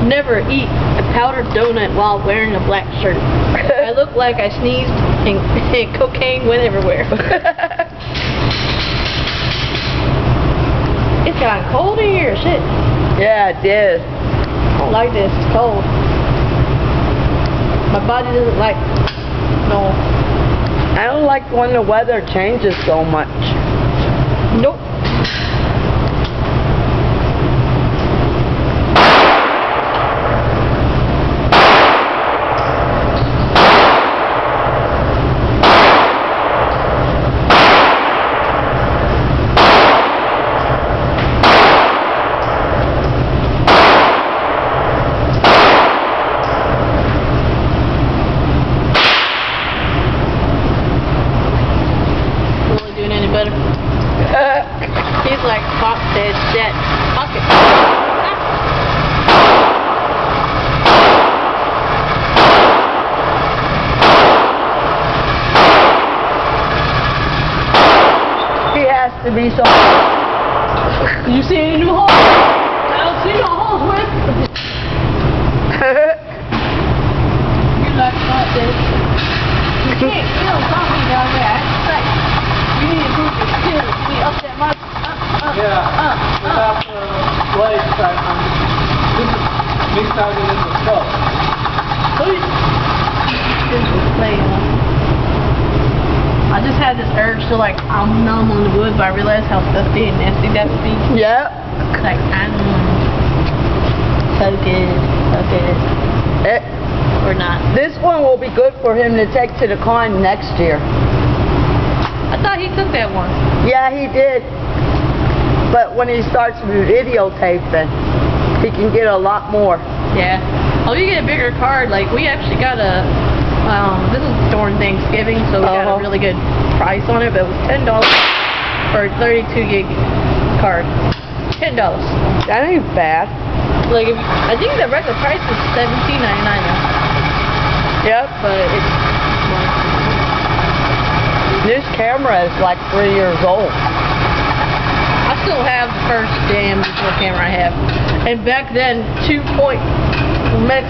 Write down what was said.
never eat a powdered donut while wearing a black shirt. I look like I sneezed and cocaine went everywhere. It's gotten cold in here, shit. Yeah, it did. I don't like this, it's cold. My body doesn't like, no. I don't like when the weather changes so much. Nope. Better. He's like pop dead pocket. He has to be so. You see any new holes? I don't see no holes, man. You're like pop dead. You can't feel something down there. You need to move your skills. You need to up that much. Without the blades, this is mixed out in the stuff. I just had this urge to like, I'm numb on the wood, but I realized how dusty and nasty that would be. Yep. Like, so good. Or not. This one will be good for him to take to the con next year. I thought he took that one. Yeah, he did. But when he starts videotaping, he can get a lot more. Yeah. Oh, you get a bigger card. Like, we actually got a, this is during Thanksgiving, so we got a really good price on it, but it was $10 for a 32 gig card. $10. That ain't bad. Like, I think the regular price is $17.99 now. Yep. But it's This camera is like 3 years old. I still have the first damn digital camera I have. And back then, 2 point max